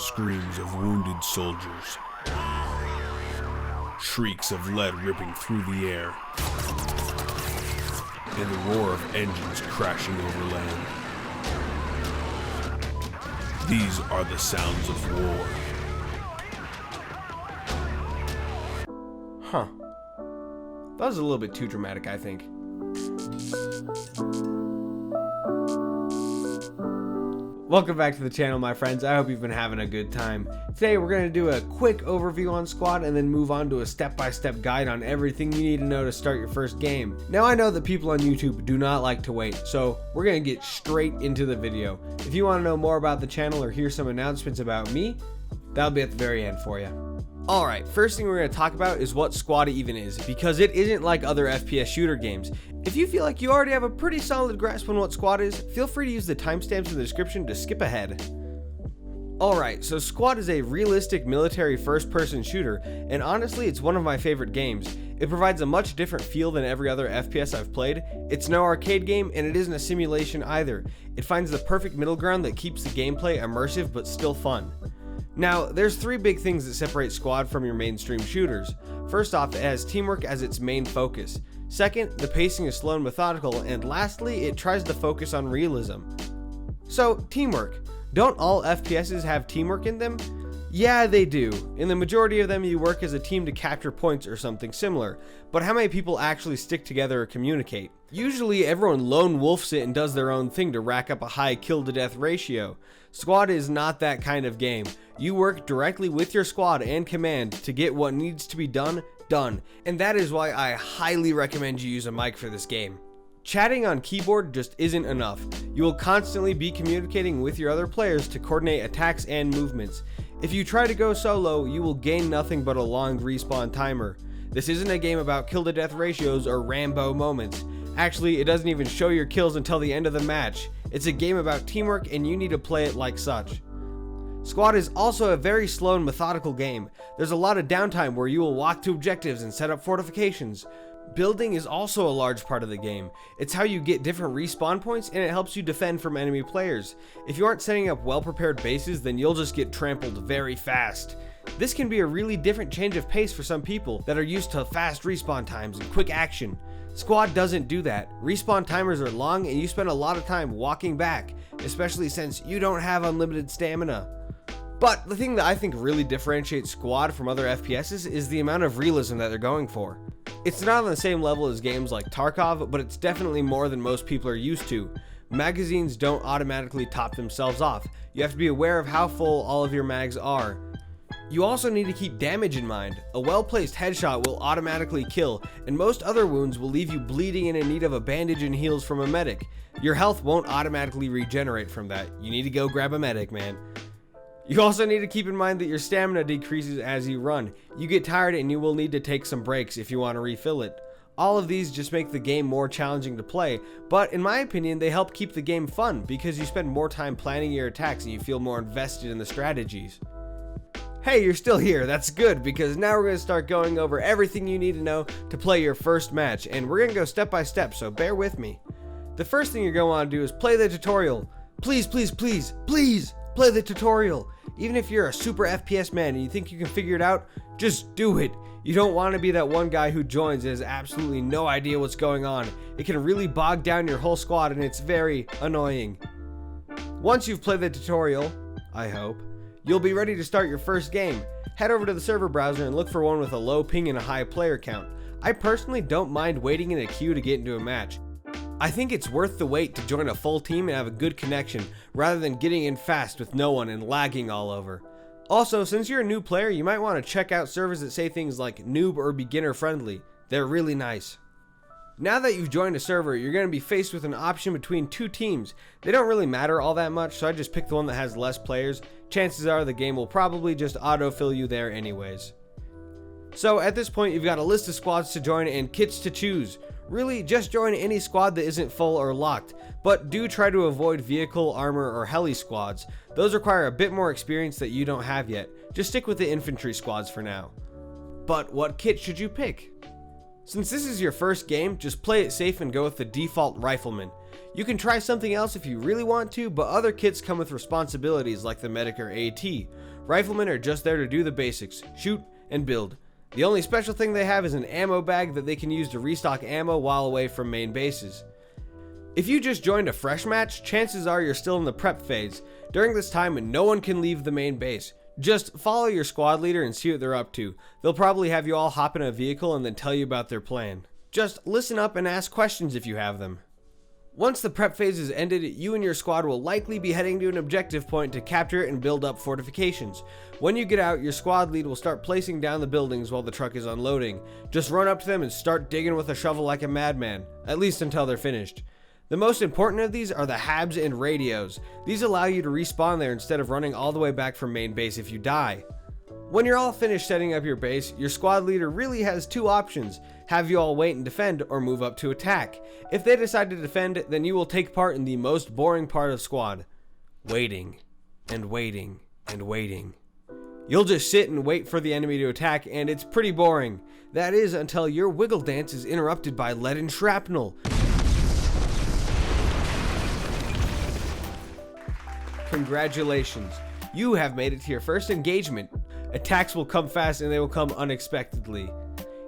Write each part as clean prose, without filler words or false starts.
screams of wounded soldiers, shrieks of lead ripping through the air, and the roar of engines crashing over land. These are the sounds of war. Huh. That was a little bit too dramatic, I think. Welcome back to the channel, my friends. I hope you've been having a good time. Today we're going to do a quick overview on Squad and then move on to a step-by-step guide on everything you need to know to start your first game. Now I know that people on YouTube do not like to wait, so we're going to get straight into the video. If you want to know more about the channel or hear some announcements about me, that'll be at the very end for you. Alright, first thing we're going to talk about is what Squad even is, because it isn't like other FPS shooter games. If you feel like you already have a pretty solid grasp on what Squad is, feel free to use the timestamps in the description to skip ahead. Alright, so Squad is a realistic military first-person shooter, and honestly it's one of my favorite games. It provides a much different feel than every other FPS I've played. It's no arcade game, and it isn't a simulation either. It finds the perfect middle ground that keeps the gameplay immersive but still fun. Now, there's three big things that separate Squad from your mainstream shooters. First off, it has teamwork as its main focus. Second, the pacing is slow and methodical, and lastly, it tries to focus on realism. So, teamwork. Don't all FPSs have teamwork in them? Yeah, they do. In the majority of them, you work as a team to capture points or something similar, but how many people actually stick together or communicate? Usually, everyone lone wolfs it and does their own thing to rack up a high kill-to-death ratio. Squad is not that kind of game. You work directly with your squad and command to get what needs to be done, and that is why I highly recommend you use a mic for this game. Chatting on keyboard just isn't enough. You will constantly be communicating with your other players to coordinate attacks and movements. If you try to go solo, you will gain nothing but a long respawn timer. This isn't a game about kill-to-death ratios or Rambo moments. Actually, it doesn't even show your kills until the end of the match. It's a game about teamwork, and you need to play it like such. Squad is also a very slow and methodical game. There's a lot of downtime where you will walk to objectives and set up fortifications. Building is also a large part of the game. It's how you get different respawn points, and it helps you defend from enemy players. If you aren't setting up well-prepared bases, then you'll just get trampled very fast. This can be a really different change of pace for some people that are used to fast respawn times and quick action. Squad doesn't do that. Respawn timers are long and you spend a lot of time walking back, especially since you don't have unlimited stamina. But the thing that I think really differentiates Squad from other FPSs is the amount of realism that they're going for. It's not on the same level as games like Tarkov, but it's definitely more than most people are used to. Magazines don't automatically top themselves off. You have to be aware of how full all of your mags are. You also need to keep damage in mind. A well-placed headshot will automatically kill, and most other wounds will leave you bleeding and in need of a bandage and heals from a medic. Your health won't automatically regenerate from that. You need to go grab a medic, man. You also need to keep in mind that your stamina decreases as you run. You get tired and you will need to take some breaks if you want to refill it. All of these just make the game more challenging to play, but in my opinion they help keep the game fun because you spend more time planning your attacks and you feel more invested in the strategies. Hey, you're still here. That's good, because now we're going to start going over everything you need to know to play your first match, and we're going to go step by step, so bear with me. The first thing you're going to want to do is play the tutorial. Please, please, please, please play the tutorial. Even if you're a super FPS man and you think you can figure it out, just do it. You don't want to be that one guy who joins and has absolutely no idea what's going on. It can really bog down your whole squad and it's very annoying. Once you've played the tutorial, I hope, you'll be ready to start your first game. Head over to the server browser and look for one with a low ping and a high player count. I personally don't mind waiting in a queue to get into a match. I think it's worth the wait to join a full team and have a good connection, rather than getting in fast with no one and lagging all over. Also, since you're a new player, you might want to check out servers that say things like noob or beginner friendly. They're really nice. Now that you've joined a server, you're going to be faced with an option between two teams. They don't really matter all that much, so I just pick the one that has less players. Chances are the game will probably just autofill you there anyways. So at this point, you've got a list of squads to join and kits to choose. Really, just join any squad that isn't full or locked, but do try to avoid vehicle, armor, or heli squads. Those require a bit more experience that you don't have yet. Just stick with the infantry squads for now. But what kit should you pick? Since this is your first game, just play it safe and go with the default rifleman. You can try something else if you really want to, but other kits come with responsibilities like the medic or AT. Riflemen are just there to do the basics, shoot and build. The only special thing they have is an ammo bag that they can use to restock ammo while away from main bases. If you just joined a fresh match, chances are you're still in the prep phase. During this time, no one can leave the main base. Just follow your squad leader and see what they're up to. They'll probably have you all hop in a vehicle and then tell you about their plan. Just listen up and ask questions if you have them. Once the prep phase is ended, you and your squad will likely be heading to an objective point to capture and build up fortifications. When you get out, your squad lead will start placing down the buildings while the truck is unloading. Just run up to them and start digging with a shovel like a madman, at least until they're finished. The most important of these are the habs and radios. These allow you to respawn there instead of running all the way back from main base if you die. When you're all finished setting up your base, your squad leader really has two options: have you all wait and defend, or move up to attack. If they decide to defend, then you will take part in the most boring part of squad: waiting and waiting and waiting. You'll just sit and wait for the enemy to attack, and it's pretty boring. That is, until your wiggle dance is interrupted by lead and shrapnel. Congratulations, you have made it to your first engagement. Attacks will come fast and they will come unexpectedly.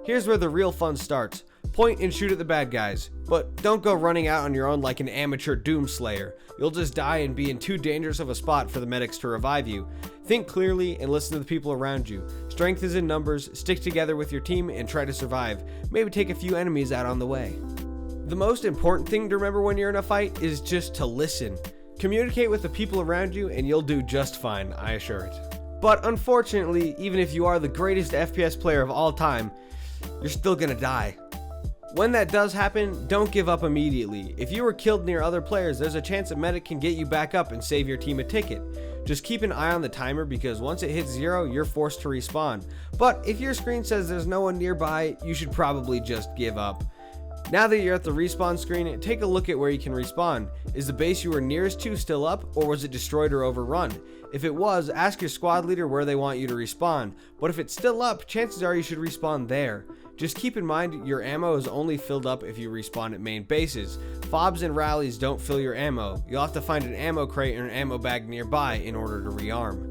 Here's where the real fun starts. Point and shoot at the bad guys, but don't go running out on your own like an amateur doomslayer. You'll just die and be in too dangerous of a spot for the medics to revive you. Think clearly and listen to the people around you. Strength is in numbers, stick together with your team and try to survive. Maybe take a few enemies out on the way. The most important thing to remember when you're in a fight is just to listen. Communicate with the people around you and you'll do just fine, I assure it. But unfortunately, even if you are the greatest FPS player of all time, you're still gonna die. When that does happen, don't give up immediately. If you were killed near other players, there's a chance a medic can get you back up and save your team a ticket. Just keep an eye on the timer because once it hits 0, you're forced to respawn. But if your screen says there's no one nearby, you should probably just give up. Now that you're at the respawn screen, take a look at where you can respawn. Is the base you were nearest to still up, or was it destroyed or overrun? If it was, ask your squad leader where they want you to respawn, but if it's still up, chances are you should respawn there. Just keep in mind your ammo is only filled up if you respawn at main bases. Fobs and rallies don't fill your ammo. You'll have to find an ammo crate or an ammo bag nearby in order to rearm.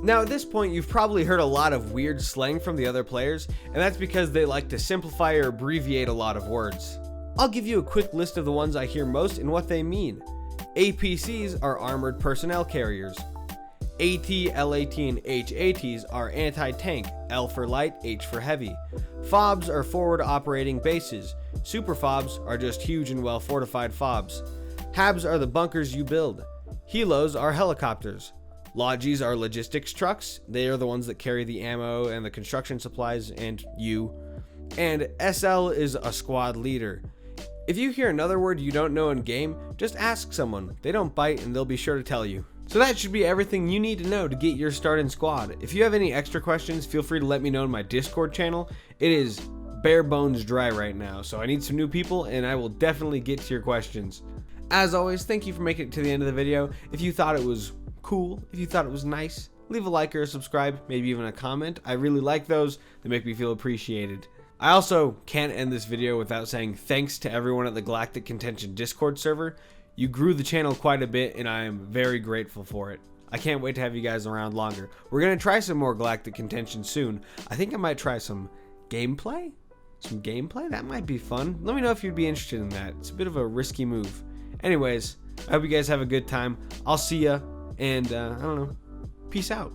Now at this point, you've probably heard a lot of weird slang from the other players, and that's because they like to simplify or abbreviate a lot of words. I'll give you a quick list of the ones I hear most and what they mean. APCs are armored personnel carriers. AT, LAT, and HATs are anti-tank, L for light, H for heavy. FOBs are forward operating bases. Super FOBs are just huge and well fortified FOBs. HABs are the bunkers you build. Helos are helicopters. Logis are logistics trucks. They are the ones that carry the ammo and the construction supplies and you. And SL is a squad leader. If you hear another word you don't know in game, just ask someone. They don't bite and they'll be sure to tell you. So that should be everything you need to know to get your start in squad. If you have any extra questions, feel free to let me know in my Discord channel. It is bare bones dry right now, so I need some new people and I will definitely get to your questions. As always, thank you for making it to the end of the video. If you thought it was cool, if you thought it was nice, leave a like or a subscribe, maybe even a comment. I really like those. They make me feel appreciated. I also can't end this video without saying thanks to everyone at the Galactic Contention Discord server. You grew the channel quite a bit and I am very grateful for it. I can't wait to have you guys around longer. We're going to try some more Galactic Contention soon. I think I might try some gameplay? That might be fun. Let me know if you'd be interested in that. It's a bit of a risky move. Anyways, I hope you guys have a good time. I'll see ya and I don't know. Peace out.